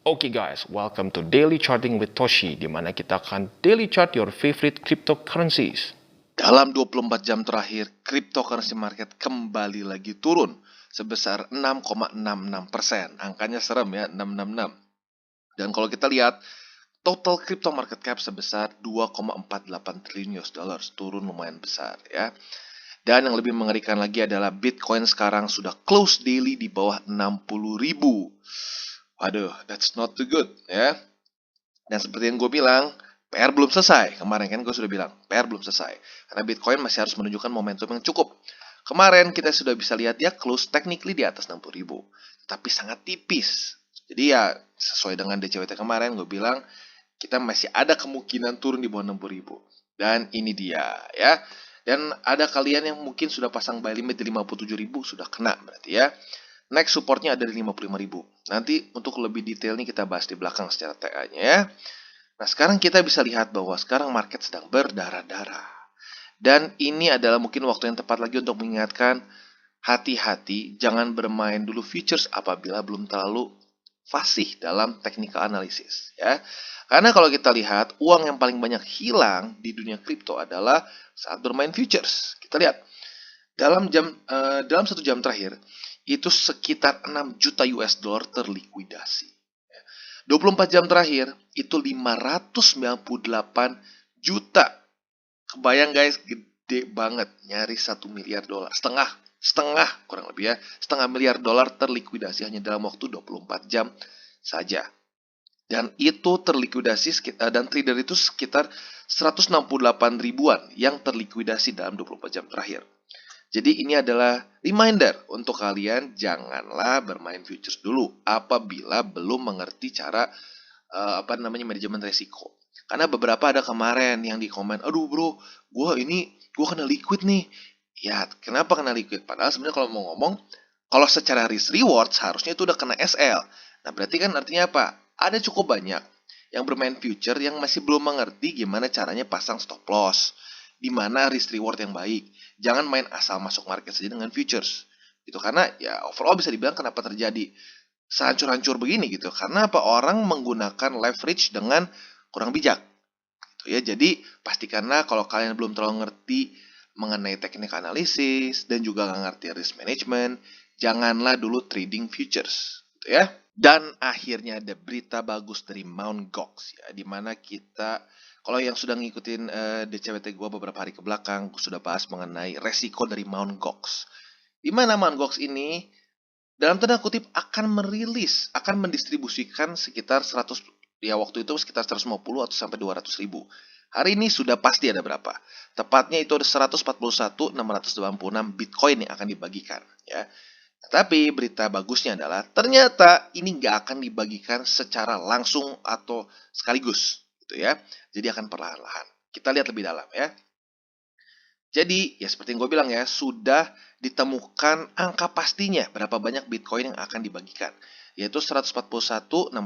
Oke guys, welcome to Daily Charting with Toshi, di mana kita akan daily chart your favorite cryptocurrencies. Dalam 24 jam terakhir, cryptocurrency market kembali lagi turun sebesar 6,66%. Angkanya serem ya, 666. Dan kalau kita lihat, total crypto market cap sebesar 2,48 triliun US dollars, turun lumayan besar ya. Dan yang lebih mengerikan lagi adalah Bitcoin sekarang sudah close daily di bawah 60.000. Waduh, that's not too good ya. Dan seperti yang gue bilang, PR belum selesai. Kemarin kan gue sudah bilang, PR belum selesai. Karena Bitcoin masih harus menunjukkan momentum yang cukup. Kemarin kita sudah bisa lihat dia close technically di atas 60.000. Tapi sangat tipis. Jadi ya sesuai dengan DCWT kemarin gue bilang, kita masih ada kemungkinan turun di bawah 60.000. Dan ini dia ya. Dan ada kalian yang mungkin sudah pasang buy limit di 57.000 sudah kena berarti ya. Next supportnya ada di 55.000. Nanti untuk lebih detail nih kita bahas di belakang secara TA-nya ya. Nah sekarang kita bisa lihat bahwa sekarang market sedang berdarah-darah. Dan ini adalah mungkin waktu yang tepat lagi untuk mengingatkan hati-hati jangan bermain dulu futures apabila belum terlalu fasih dalam technical analysis ya. Karena kalau kita lihat uang yang paling banyak hilang di dunia kripto adalah saat bermain futures. Kita lihat dalam 1 jam terakhir itu sekitar 6 juta US dollar terlikuidasi. 24 jam terakhir itu 598 juta. Kebayang guys, gede banget, nyaris 1 miliar dolar. Setengah kurang lebih ya, setengah miliar dolar terlikuidasi hanya dalam waktu 24 jam saja. Dan itu terlikuidasi dan trader itu sekitar 168 ribuan yang terlikuidasi dalam 24 jam terakhir. Jadi ini adalah reminder untuk kalian janganlah bermain futures dulu apabila belum mengerti cara manajemen resiko. Karena beberapa ada kemarin yang di komen, aduh bro, gue kena liquid nih. Ya, kenapa kena liquid? Padahal sebenarnya kalau mau ngomong, kalau secara risk reward seharusnya itu udah kena SL. Nah berarti kan artinya apa? Ada cukup banyak yang bermain future yang masih belum mengerti gimana caranya pasang stop loss. Di mana risk reward yang baik. Jangan main asal masuk market saja dengan futures. Gitu karena ya overall bisa dibilang kenapa terjadi sehancur-hancur begini gitu. Karena apa? Orang menggunakan leverage dengan kurang bijak. Gitu ya. Jadi pastikanlah kalau kalian belum terlalu ngerti mengenai teknik analisis dan juga nggak ngerti risk management, janganlah dulu trading futures. Gitu ya. Dan akhirnya ada berita bagus dari Mt. Gox ya, dimana kita kalau yang sudah ngikutin DCWT gue beberapa hari ke belakang, gue sudah bahas mengenai resiko dari Mt. Gox. Di mana Mt. Gox ini dalam tanda kutip akan mendistribusikan sekitar 100 ya waktu itu sekitar 150 atau sampai 200 ribu. Hari ini sudah pasti ada berapa? Tepatnya itu ada 141.686 Bitcoin yang akan dibagikan ya. Tapi berita bagusnya adalah ternyata ini nggak akan dibagikan secara langsung atau sekaligus, gitu ya. Jadi akan perlahan-lahan. Kita lihat lebih dalam ya. Jadi ya seperti yang gue bilang ya, sudah ditemukan angka pastinya berapa banyak Bitcoin yang akan dibagikan, yaitu 141.686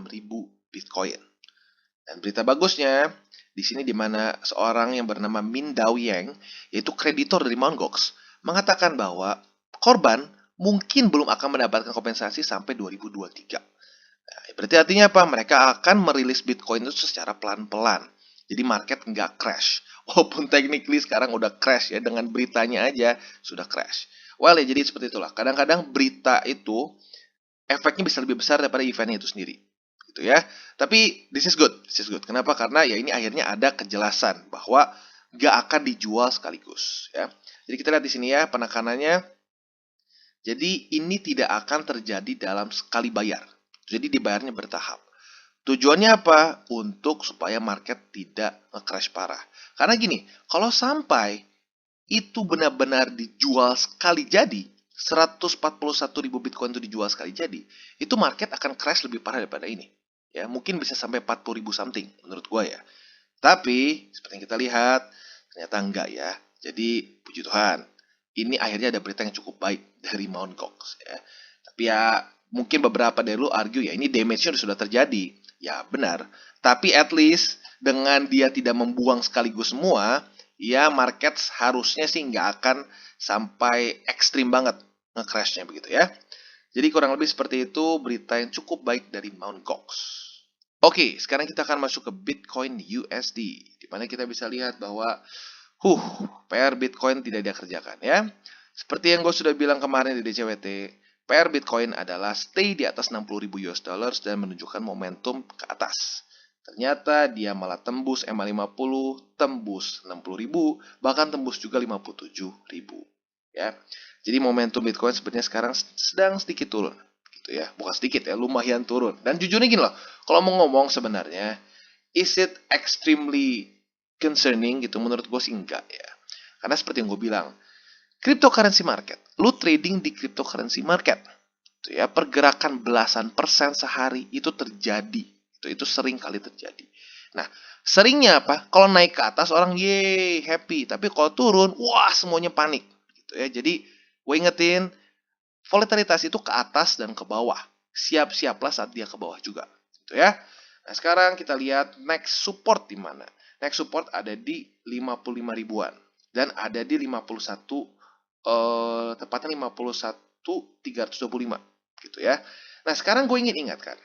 ribu Bitcoin. Dan berita bagusnya di sini di mana seorang yang bernama Min Dao Yang, yaitu kreditor dari Mt. Gox, mengatakan bahwa korban mungkin belum akan mendapatkan kompensasi sampai 2023. Nah, berarti artinya apa? Mereka akan merilis Bitcoin itu secara pelan-pelan. Jadi market nggak crash. Walaupun technically sekarang udah crash ya, dengan beritanya aja sudah crash. Well ya jadi seperti itulah. Kadang-kadang berita itu efeknya bisa lebih besar daripada eventnya itu sendiri. Gitu ya. Tapi this is good. Kenapa? Karena ya ini akhirnya ada kejelasan bahwa nggak akan dijual sekaligus ya. Jadi kita lihat di sini ya penekanannya. Jadi ini tidak akan terjadi dalam sekali bayar. Jadi dibayarnya bertahap. Tujuannya apa? Untuk supaya market tidak nge-crash parah. Karena gini, kalau sampai itu benar-benar dijual sekali jadi, 141 ribu Bitcoin itu dijual sekali jadi, itu market akan crash lebih parah daripada ini. Ya, mungkin bisa sampai 40 ribu something menurut gue ya. Tapi, seperti yang kita lihat, ternyata enggak ya. Jadi, puji Tuhan, ini akhirnya ada berita yang cukup baik dari Mt. Gox ya. Tapi ya mungkin beberapa dari lu argue ya ini damage-nya sudah terjadi. Ya benar. Tapi at least dengan dia tidak membuang sekaligus semua, ya market harusnya sih nggak akan sampai ekstrim banget nge-crashnya begitu ya. Jadi kurang lebih seperti itu berita yang cukup baik dari Mt. Gox. Oke, sekarang kita akan masuk ke Bitcoin USD, di mana kita bisa lihat bahwa PR Bitcoin tidak dikerjakan ya. Seperti yang gue sudah bilang kemarin di DCWT, PR Bitcoin adalah stay di atas 60.000 US dollars dan menunjukkan momentum ke atas. Ternyata dia malah tembus MA50, tembus 60.000, bahkan tembus juga 57.000 ya. Jadi momentum Bitcoin sebenarnya sekarang sedang sedikit turun gitu ya. Bukan sedikit ya, lumayan turun. Dan jujurnya gini loh, kalau mau ngomong sebenarnya is it extremely concerning gitu, menurut gue sih enggak ya. Karena seperti yang gue bilang, cryptocurrency market, lu trading di cryptocurrency market gitu ya, pergerakan belasan persen sehari itu terjadi. Itu sering kali terjadi. Nah, seringnya apa? Kalau naik ke atas orang ye happy, tapi kalau turun wah semuanya panik gitu ya. Jadi gue ingetin, volatilitas itu ke atas dan ke bawah. Siap-siaplah saat dia ke bawah juga gitu ya. Nah, sekarang kita lihat next support di mana. Next support ada di 55 ribuan dan ada di 51 tepatnya 51.325 gitu ya. Nah, sekarang gue ingin ingatkan,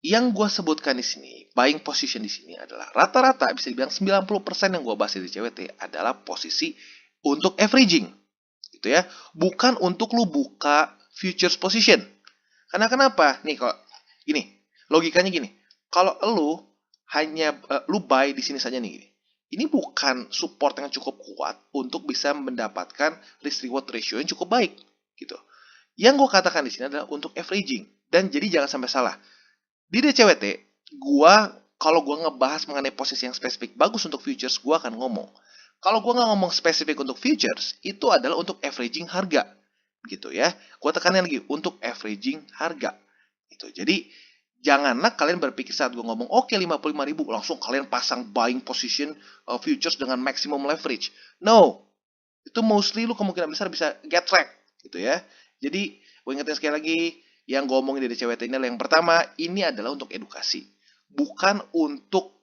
yang gue sebutkan di sini, buying position di sini adalah rata-rata bisa dibilang 90% yang gue bahas di CWT adalah posisi untuk averaging gitu ya, bukan untuk lu buka futures position. Karena kenapa? Nih kalau gini, logikanya gini. Kalau lu hanya lu buy di sini saja nih gini. Ini bukan support yang cukup kuat untuk bisa mendapatkan risk reward ratio yang cukup baik gitu. Yang gue katakan di sini adalah untuk averaging. Dan jadi jangan sampai salah. Di DCWT, kalau gue ngebahas mengenai posisi yang spesifik bagus untuk futures, gue akan ngomong. Kalau gue nggak ngomong spesifik untuk futures, itu adalah untuk averaging harga, gitu ya. Gue tekanin lagi untuk averaging harga, gitu. Jadi janganlah kalian berpikir saat gue ngomong oke 55.000 langsung kalian pasang buying position futures dengan maximum leverage. No, itu mostly lu kemungkinan besar bisa get track, gitu ya. Jadi gue ingetin sekali lagi, yang gue omongin dari CWT ini adalah yang pertama, ini adalah untuk edukasi, bukan untuk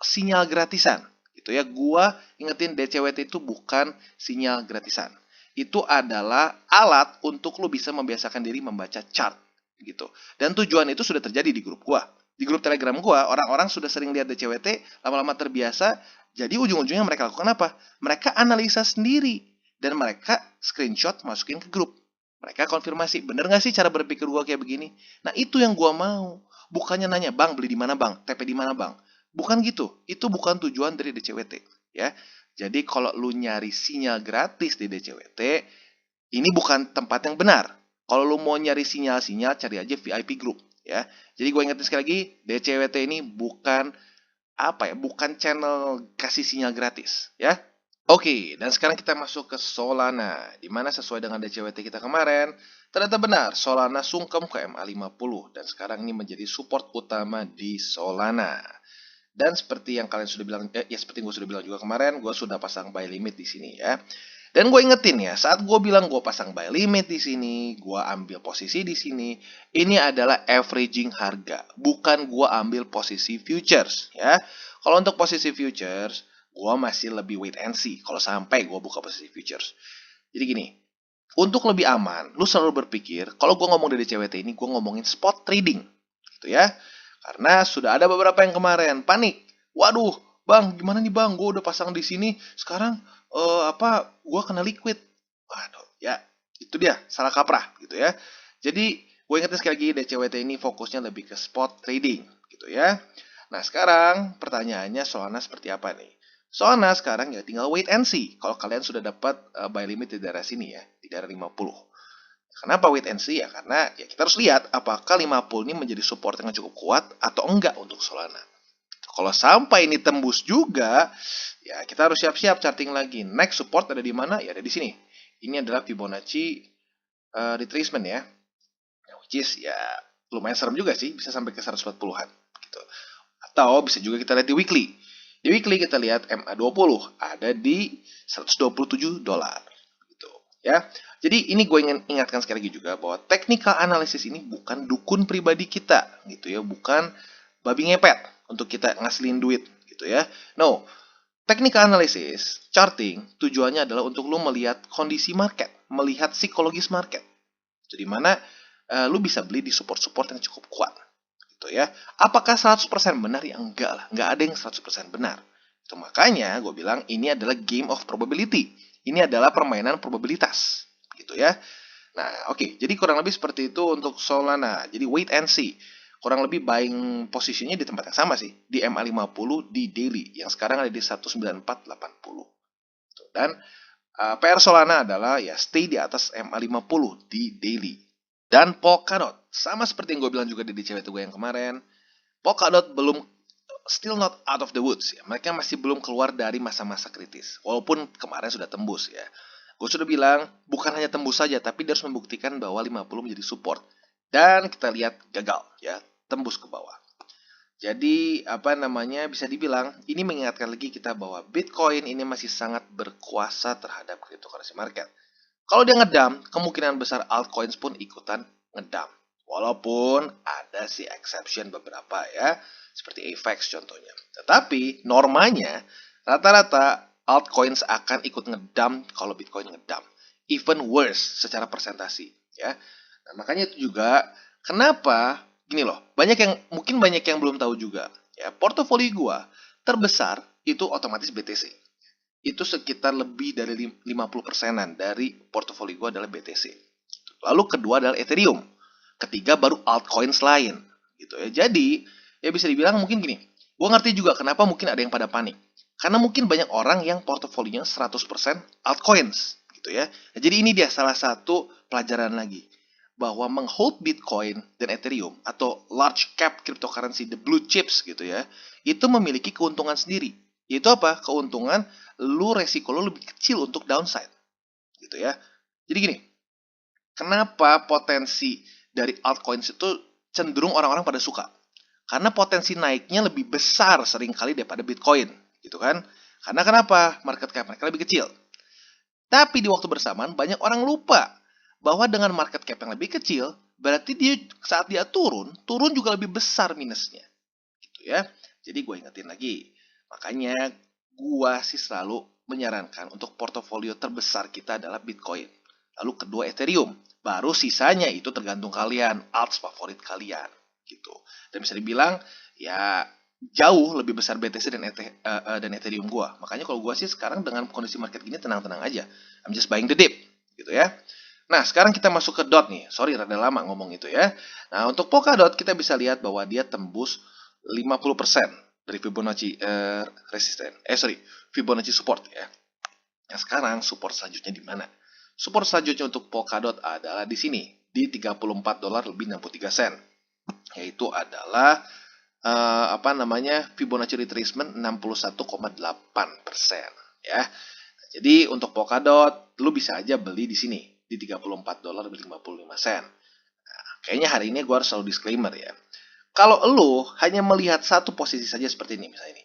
sinyal gratisan gitu ya. Gua ingetin DCWT itu bukan sinyal gratisan. Itu adalah alat untuk lu bisa membiasakan diri membaca chart gitu. Dan tujuan itu sudah terjadi di grup gua. Di grup Telegram gua, orang-orang sudah sering lihat DCWT, lama-lama terbiasa, jadi ujung-ujungnya mereka lakukan apa? Mereka analisa sendiri dan mereka screenshot masukin ke grup. Mereka konfirmasi, bener gak sih cara berpikir gua kayak begini? Nah, itu yang gua mau. Bukannya nanya, bang beli di mana bang, TP di mana bang. Bukan gitu. Itu bukan tujuan dari DCWT, ya. Jadi kalau lu nyari sinyal gratis di DCWT, ini bukan tempat yang benar. Kalau lu mau nyari sinyal-sinyal, cari aja VIP group, ya. Jadi gue ingetin sekali lagi, DCWT ini bukan bukan channel kasih sinyal gratis, ya. Oke, dan sekarang kita masuk ke Solana, di mana sesuai dengan DCWT kita kemarin, ternyata benar Solana sungkem ke MA50 dan sekarang ini menjadi support utama di Solana. Dan seperti yang kalian sudah bilang, seperti gue sudah bilang juga kemarin, gue sudah pasang buy limit di sini ya. Dan gue ingetin ya, saat gue bilang gue pasang buy limit di sini, gue ambil posisi di sini, ini adalah averaging harga, bukan gue ambil posisi futures ya. Kalau untuk posisi futures, gue masih lebih wait and see kalau sampai gue buka posisi futures. Jadi gini, untuk lebih aman, lu selalu berpikir, kalau gue ngomong dari CWT ini, gue ngomongin spot trading gitu ya. Karena sudah ada beberapa yang kemarin panik. Waduh, bang, gimana nih bang? Gue udah pasang di sini, sekarang gue kena liquid. Waduh, ya itu dia salah kaprah gitu ya. Jadi gue ingetin sekali lagi, DCWT ini fokusnya lebih ke spot trading gitu ya. Nah sekarang pertanyaannya Solana seperti apa nih? Solana sekarang ya tinggal wait and see. Kalau kalian sudah dapat buy limit di daerah sini ya, di daerah 50. Kenapa wait and see ya? Karena ya kita harus lihat apakah 50 ini menjadi support yang cukup kuat atau enggak untuk Solana. Kalau sampai ini tembus juga, ya kita harus siap-siap charting lagi. Next support ada di mana? Ya ada di sini. Ini adalah Fibonacci retracement ya. Which is ya lumayan serem juga sih, bisa sampai ke 140-an gitu. Atau bisa juga kita lihat di weekly. Di weekly kita lihat MA20 ada di 127 dolar gitu ya. Jadi ini gue ingin ingatkan sekali lagi juga bahwa technical analysis ini bukan dukun pribadi kita gitu ya, bukan babi ngepet untuk kita ngasilin duit gitu ya. No, technical analysis, charting tujuannya adalah untuk lo melihat kondisi market, melihat psikologis market Jadi mana lu bisa beli di support-support yang cukup kuat gitu ya. Apakah 100% benar? Ya enggak lah, enggak ada yang 100% benar. Itu makanya gue bilang ini adalah game of probability. Ini adalah permainan probabilitas gitu ya. Nah, oke. Jadi kurang lebih seperti itu untuk Solana. Jadi wait and see. Kurang lebih buying posisinya di tempat yang sama sih, di MA50 di daily yang sekarang ada di 19480. Dan PR Solana adalah ya stay di atas MA50 di daily. Dan Polkadot, sama seperti yang gue bilang juga di DCW gue yang kemarin, Polkadot belum still not out of the woods ya. Mereka masih belum keluar dari masa-masa kritis. Walaupun kemarin sudah tembus ya. Gue sudah bilang bukan hanya tembus saja, tapi dia harus membuktikan bahwa 50 menjadi support. Dan kita lihat gagal ya, tembus ke bawah. Jadi bisa dibilang ini mengingatkan lagi kita bahwa Bitcoin ini masih sangat berkuasa terhadap cryptocurrency market. Kalau dia ngedam, kemungkinan besar altcoins pun ikutan ngedam. Walaupun ada sih exception beberapa ya, seperti AVAX contohnya. Tetapi normanya rata-rata altcoins akan ikut ngedam kalau Bitcoin ngedam. Even worse secara presentasi ya. Nah, makanya itu juga kenapa gini loh, banyak yang belum tahu juga ya. Portofolio gua terbesar itu otomatis BTC. Itu sekitar lebih dari 50%-an dari portofolio gue adalah BTC. Lalu kedua adalah Ethereum. Ketiga baru altcoins lain. Gitu ya. Jadi, ya bisa dibilang mungkin gini. Gue ngerti juga kenapa mungkin ada yang pada panik. Karena mungkin banyak orang yang portofolinya 100% altcoins. Gitu ya. Nah, jadi ini dia salah satu pelajaran lagi. Bahwa menghold Bitcoin dan Ethereum atau large cap cryptocurrency, the blue chips gitu ya, itu memiliki keuntungan sendiri. Yaitu apa? Keuntungan resiko lu lebih kecil untuk downside. Gitu ya. Jadi gini, kenapa potensi dari altcoins itu cenderung orang-orang pada suka? Karena potensi naiknya lebih besar seringkali daripada Bitcoin, gitu kan? Karena kenapa? Market cap mereka lebih kecil. Tapi di waktu bersamaan banyak orang lupa bahwa dengan market cap yang lebih kecil, berarti saat dia turun juga lebih besar minusnya. Gitu ya. Jadi gue ingetin lagi. Makanya gue sih selalu menyarankan untuk portofolio terbesar kita adalah Bitcoin. Lalu kedua Ethereum. Baru sisanya itu tergantung kalian, alts favorit kalian gitu. Dan bisa dibilang ya jauh lebih besar BTC dan Ethereum gue. Makanya kalau gue sih sekarang dengan kondisi market gini tenang-tenang aja. I'm just buying the dip gitu ya. Nah, sekarang kita masuk ke DOT nih. Sorry, rada lama ngomong itu ya. Nah, untuk Polkadot kita bisa lihat bahwa dia tembus 50% dari Fibonacci Fibonacci support ya. Nah, sekarang support selanjutnya di mana? Support selanjutnya untuk Polkadot adalah di sini, di $34 lebih 63 sen. Yaitu adalah Fibonacci retracement 61,8% ya. Jadi untuk Polkadot lu bisa aja beli di sini di $34 lebih 55 sen. Nah, kayaknya hari ini gue harus selalu disclaimer ya. Kalau lu hanya melihat satu posisi saja seperti ini misalnya ini,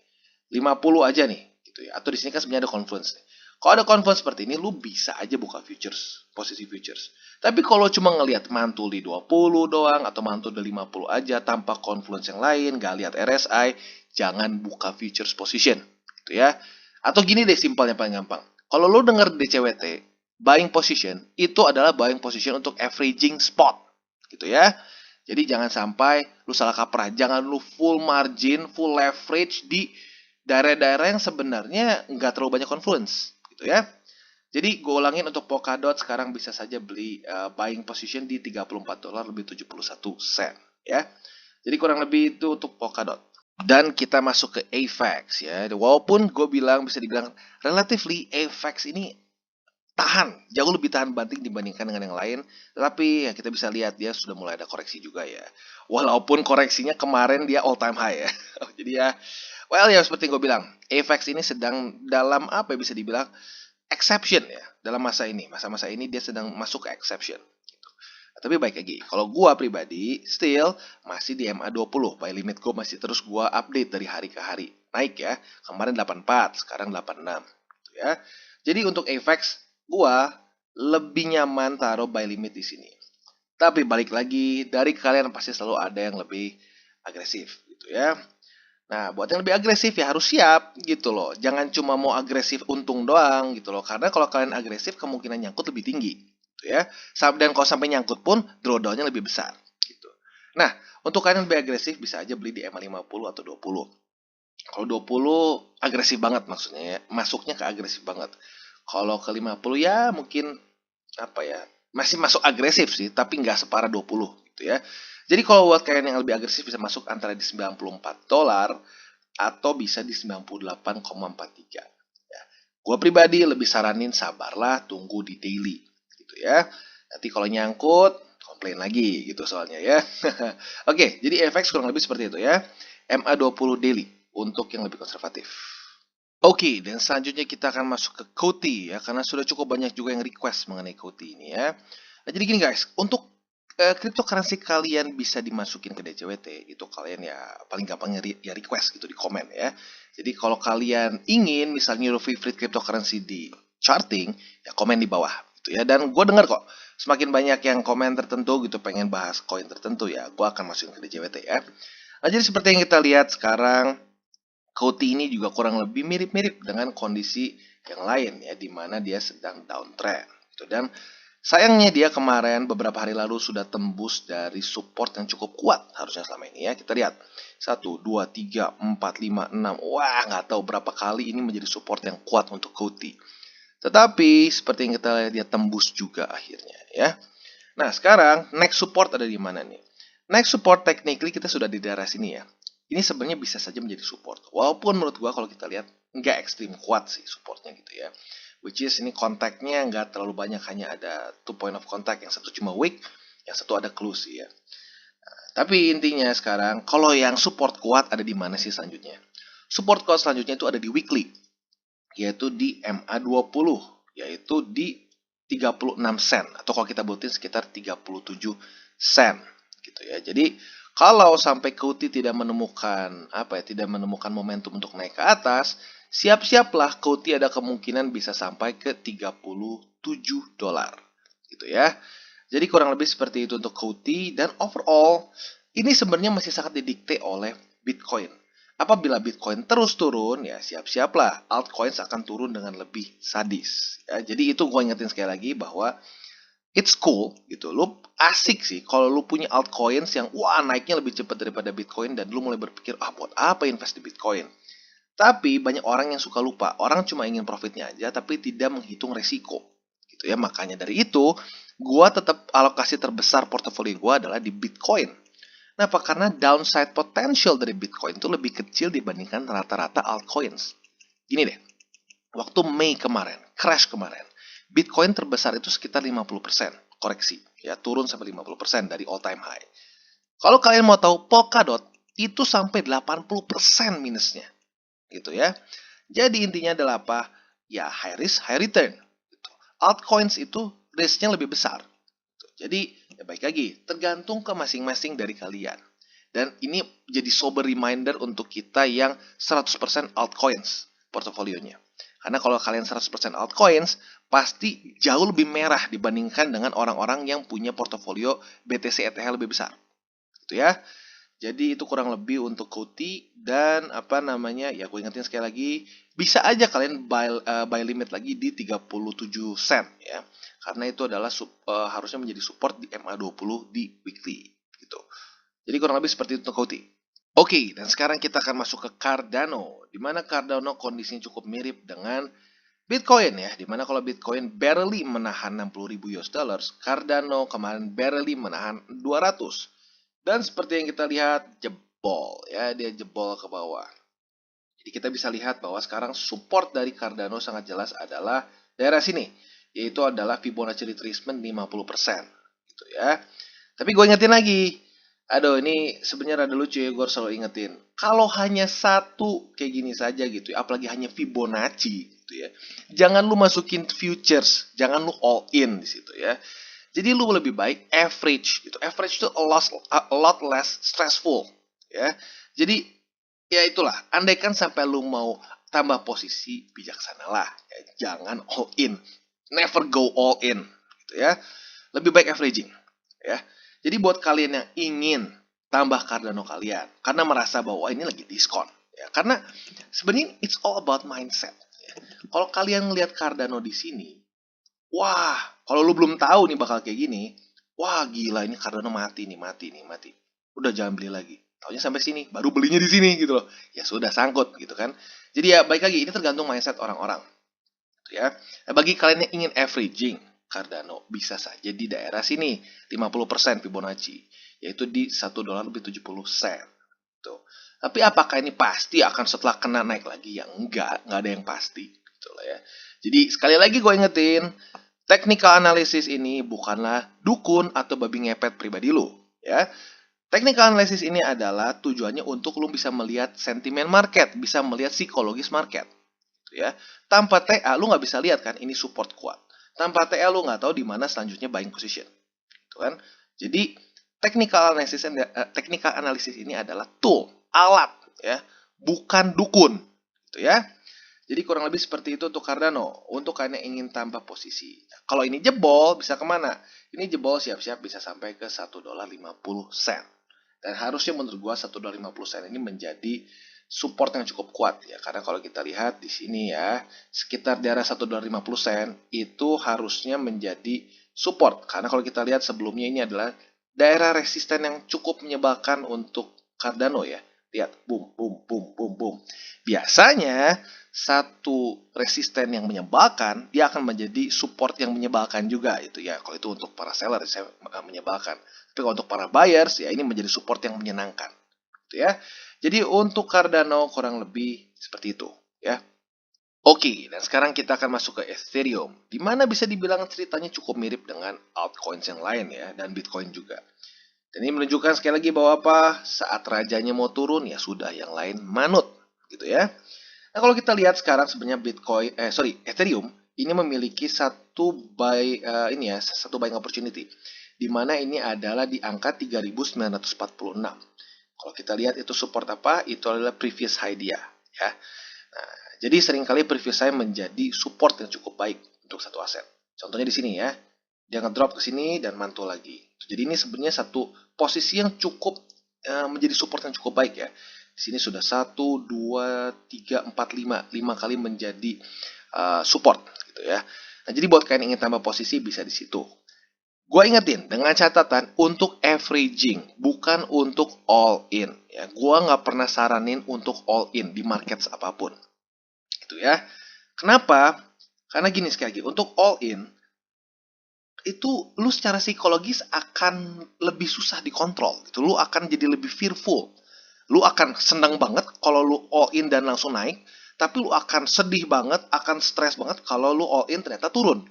50 aja nih gitu ya. Atau di sini kan sebenarnya ada confluence nih. Kalau ada confluence seperti ini, lu bisa aja buka futures, posisi futures. Tapi kalau cuma ngelihat mantul di 20 doang atau mantul di 50 aja tanpa confluence yang lain, gak lihat RSI, jangan buka futures position gitu ya. Atau gini deh simpelnya paling gampang. Kalau lu denger DCWT, buying position itu adalah buying position untuk averaging spot gitu ya. Jadi jangan sampai lu salah kaprah, jangan lu full margin, full leverage di daerah-daerah yang sebenarnya nggak terlalu banyak confluence gitu ya. Jadi gue ulangin untuk Polkadot sekarang bisa saja beli buying position di $34 lebih 71 sen ya. Jadi kurang lebih itu untuk Polkadot. Dan kita masuk ke AVAX ya. Walaupun gue bilang bisa dibilang relatively AVAX ini jauh lebih tahan banting dibandingkan dengan yang lain. Tapi ya kita bisa lihat dia sudah mulai ada koreksi juga ya. Walaupun koreksinya kemarin dia all time high ya. Jadi ya, well ya seperti gue bilang, AVAX ini sedang dalam bisa dibilang exception ya dalam masa ini. Masa-masa ini dia sedang masuk ke exception. Gitu. Tapi baik lagi, kalau gue pribadi still masih di MA20. Buy limit gue masih terus gue update dari hari ke hari. Naik ya, kemarin 84, sekarang 86. Gitu ya. Jadi untuk AVAX gua lebih nyaman taruh buy limit di sini. Tapi balik lagi, dari kalian pasti selalu ada yang lebih agresif gitu ya. Nah, buat yang lebih agresif ya harus siap gitu loh. Jangan cuma mau agresif untung doang gitu loh. Karena kalau kalian agresif kemungkinan nyangkut lebih tinggi gitu gitu ya. Dan kalau sampai nyangkut pun drawdown-nya lebih besar gitu. Nah, untuk kalian yang lebih agresif bisa aja beli di MA50 atau 20. Kalau 20 agresif banget maksudnya ya, masuknya ke agresif banget. Kalau ke 50 ya mungkin apa ya, masih masuk agresif sih, tapi nggak separah 20 gitu ya. Jadi kalau buat kalian yang lebih agresif bisa masuk antara di $94 atau bisa di 98,43. Ya. Gue pribadi lebih saranin sabarlah, tunggu di daily gitu ya. Nanti kalau nyangkut komplain lagi gitu soalnya ya. Oke, jadi FX kurang lebih seperti itu ya. MA20 daily untuk yang lebih konservatif. Oke, dan selanjutnya kita akan masuk ke Koti ya, karena sudah cukup banyak juga yang request mengenai Koti ini ya. Nah, jadi gini guys, untuk cryptocurrency kalian bisa dimasukin ke DCWT, itu kalian ya paling gampangnya ya request gitu di komen ya. Jadi kalau kalian ingin misalnya your favorite cryptocurrency di charting, ya komen di bawah gitu ya. Dan gue dengar kok, semakin banyak yang komen tertentu gitu pengen bahas koin tertentu ya, gue akan masukin ke DCWT ya. Nah, jadi seperti yang kita lihat sekarang, Koti ini juga kurang lebih mirip-mirip dengan kondisi yang lain ya, di mana dia sedang downtrend gitu. Dan sayangnya dia kemarin beberapa hari lalu sudah tembus dari support yang cukup kuat harusnya selama ini ya. Kita lihat 1, 2, 3, 4, 5, 6. Wah, nggak tahu berapa kali ini menjadi support yang kuat untuk Koti. Tetapi seperti yang kita lihat dia tembus juga akhirnya ya. Nah, sekarang next support ada di mana nih? Next support technically kita sudah di daerah sini ya. Ini sebenarnya bisa saja menjadi support. Walaupun menurut gua kalau kita lihat nggak ekstrim kuat sih supportnya gitu ya. Which is ini kontaknya nggak terlalu banyak, hanya ada 2 point of contact, yang satu cuma wick, yang satu ada close ya. Tapi intinya sekarang kalau yang support kuat ada di mana sih selanjutnya? Support kuat selanjutnya itu ada di weekly, yaitu di MA20, yaitu di 36 sen, atau kalau kita butuhin sekitar 37 sen gitu ya. Jadi kalau sampai Kuti tidak menemukan tidak menemukan momentum untuk naik ke atas, siap-siaplah Kuti ada kemungkinan bisa sampai ke $37 gitu ya. Jadi kurang lebih seperti itu untuk Kuti, dan overall ini sebenarnya masih sangat didikte oleh Bitcoin. Apabila Bitcoin terus turun, ya siap-siaplah altcoins akan turun dengan lebih sadis. Ya, jadi itu gue ingetin sekali lagi bahwa it's cool gitu. Lu asik sih kalau lu punya altcoins yang wah naiknya lebih cepat daripada Bitcoin, dan lu mulai berpikir buat apa invest di Bitcoin. Tapi banyak orang yang suka lupa. Orang cuma ingin profitnya aja tapi tidak menghitung resiko. Gitu ya. Makanya dari itu, gua tetap alokasi terbesar portofolio gua adalah di Bitcoin. Kenapa? Karena downside potential dari Bitcoin itu lebih kecil dibandingkan rata-rata altcoins. Gini deh, waktu Mei kemarin, crash kemarin, Bitcoin terbesar itu sekitar 50% koreksi. Ya, turun sampai 50% dari all time high. Kalau kalian mau tahu, Polkadot itu sampai 80% minusnya. Gitu ya. Jadi intinya adalah apa? Ya, high risk, high return. Gitu. Altcoins itu risknya lebih besar. Jadi, ya baik lagi, tergantung ke masing-masing dari kalian. Dan ini jadi sober reminder untuk kita yang 100% altcoins portofolionya. Karena kalau kalian 100% altcoins, pasti jauh lebih merah dibandingkan dengan orang-orang yang punya portofolio BTC ETH lebih besar. Gitu ya. Jadi itu kurang lebih untuk Koti, dan ya gue ingetin sekali lagi, bisa aja kalian buy limit lagi di 37 sen ya. Karena itu adalah harusnya menjadi support di MA20 di weekly gitu. Jadi kurang lebih seperti itu untuk Koti. Oke, dan sekarang kita akan masuk ke Cardano, di mana Cardano kondisinya cukup mirip dengan Bitcoin ya, dimana kalau Bitcoin barely menahan 60.000 US dollars, Cardano kemarin barely menahan 200. Dan seperti yang kita lihat, jebol ya, dia jebol ke bawah. Jadi kita bisa lihat bahwa sekarang support dari Cardano sangat jelas adalah daerah sini, yaitu adalah Fibonacci retracement 50% gitu ya. Tapi gue ingetin lagi, ini sebenarnya rada lucu ya, gue selalu ingetin. Kalau hanya satu kayak gini saja gitu ya, apalagi hanya Fibonacci gitu ya, jangan lu masukin futures, jangan lu all in di situ ya. Jadi lu lebih baik average gitu. Average itu a lot less stressful ya. Jadi ya itulah, andaikan sampai lu mau tambah posisi, bijaksanalah ya. Jangan all in. Never go all in gitu ya. Lebih baik averaging ya. Jadi buat kalian yang ingin tambah Cardano kalian karena merasa bahwa ini lagi diskon ya. Karena sebenarnya it's all about mindset ya. Kalau kalian lihat Cardano di sini, wah, Kalau lu belum tahu nih bakal kayak gini, wah gila ini Cardano mati. Udah jangan beli lagi. Taunya sampai sini, baru belinya di sini gitu loh. Ya sudah sangkut gitu kan. Jadi ya baik lagi, ini tergantung mindset orang-orang. Gitu ya. Nah, bagi kalian yang ingin averaging Cardano, bisa saja di daerah sini 50% Fibonacci, yaitu di $1 lebih 70 sen. Tuh. Tapi apakah ini pasti akan setelah kena naik lagi? Ya enggak ada yang pasti gitu lah ya. Jadi sekali lagi gue ingetin, technical analysis ini bukanlah dukun atau babi ngepet pribadi lu, ya. Technical analysis ini adalah tujuannya untuk lu bisa melihat sentimen market, bisa melihat psikologis market, gitu ya. Tanpa TA lu nggak bisa lihat kan ini support kuat. Tanpa TA lu nggak tahu di mana selanjutnya buying position, gitu kan. Jadi technical analysis ini adalah tool, alat, ya, bukan dukun, gitu ya. Jadi kurang lebih seperti itu untuk Cardano. Untuk kalian yang ingin tambah posisi. Kalau ini jebol, bisa kemana? Ini jebol siap-siap bisa sampai ke $1.50. Dan harusnya menurut gua $1.50 ini menjadi support yang cukup kuat ya. Karena kalau kita lihat di sini ya, sekitar daerah $1.50 itu harusnya menjadi support. Karena kalau kita lihat sebelumnya ini adalah daerah resisten yang cukup menyebalkan untuk Cardano ya. Lihat, boom, boom, boom, boom, boom. Biasanya satu resisten yang menyebalkan, dia akan menjadi support yang menyebalkan juga itu ya. Kalau itu untuk para seller saya menyebalkan. Tapi kalau untuk para buyers ya ini menjadi support yang menyenangkan. Gitu ya. Jadi untuk Cardano kurang lebih seperti itu ya. Oke, dan sekarang kita akan masuk ke Ethereum, di mana bisa dibilang ceritanya cukup mirip dengan altcoins yang lain ya, dan Bitcoin juga. Dan ini menunjukkan sekali lagi bahwa apa? Saat rajanya mau turun ya sudah yang lain manut gitu ya. Nah, kalau kita lihat sekarang sebenarnya Ethereum ini memiliki satu buying opportunity di mana ini adalah di angka 3.946. Kalau kita lihat itu support apa? Itu adalah previous high dia ya. Nah, jadi seringkali previous high menjadi support yang cukup baik untuk satu aset. Contohnya di sini ya. Dia ngedrop ke sini dan mantul lagi. Jadi ini sebenarnya satu posisi yang cukup menjadi support yang cukup baik ya. Di sini sudah 1, 2, 3, 4, 5 kali menjadi support gitu ya. Nah, jadi buat kalian yang ingin tambah posisi bisa di situ. Gue ingetin dengan catatan untuk averaging, bukan untuk all in. Ya, gue nggak pernah saranin untuk all in di market apapun. Gitu ya. Kenapa? Karena gini sekali lagi, untuk all in itu lu secara psikologis akan lebih susah dikontrol gitu. Lu akan jadi lebih fearful. Lu akan senang banget kalau lu all in dan langsung naik, tapi lu akan sedih banget, akan stres banget kalau lu all in ternyata turun.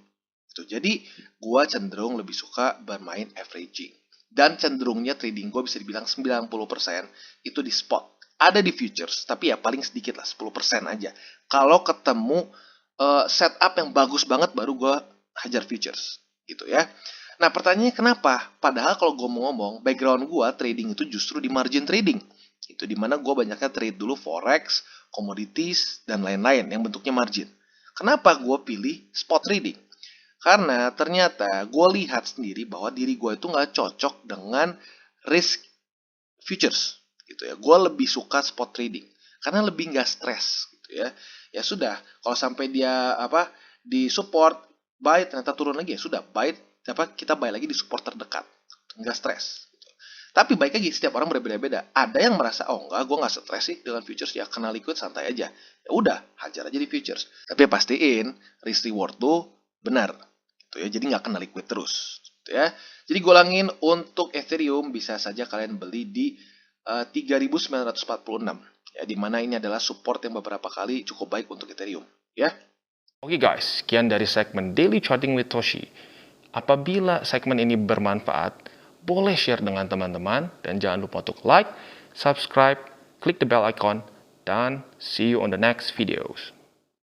Gitu. Jadi gua cenderung lebih suka bermain averaging. Dan cenderungnya trading gua bisa dibilang 90% itu di spot. Ada di futures, tapi ya paling sedikit lah, 10% aja. Kalau ketemu setup yang bagus banget baru gua hajar futures gitu ya. Nah pertanyaannya kenapa? Padahal kalau gue mau ngomong, background gue trading itu justru di margin trading. Itu dimana gue banyaknya trade dulu forex, commodities, dan lain-lain yang bentuknya margin. Kenapa gue pilih spot trading? Karena ternyata gue lihat sendiri bahwa diri gue itu nggak cocok dengan risk futures. Gitu ya. Gue lebih suka spot trading. Karena lebih nggak stres. Gitu ya. Ya sudah, kalau sampai dia di support, buy ternyata turun lagi ya sudah kita buy lagi di support terdekat, nggak stres gitu. Tapi baik lagi setiap orang berbeda-beda. Ada yang merasa enggak, gue nggak stres sih dengan futures ya, kena liquid santai aja, ya udah hajar aja di futures. Tapi pastiin risk reward tuh benar gitu ya, jadi nggak kena liquid terus gitu ya. Jadi gue ulangin, untuk Ethereum bisa saja kalian beli di 3.946 ya, dimana ini adalah support yang beberapa kali cukup baik untuk Ethereum ya. Oke guys, sekian dari segmen Daily Charting with Toshi. Apabila segmen ini bermanfaat, boleh share dengan teman-teman, dan jangan lupa untuk like, subscribe, klik the bell icon, dan see you on the next videos.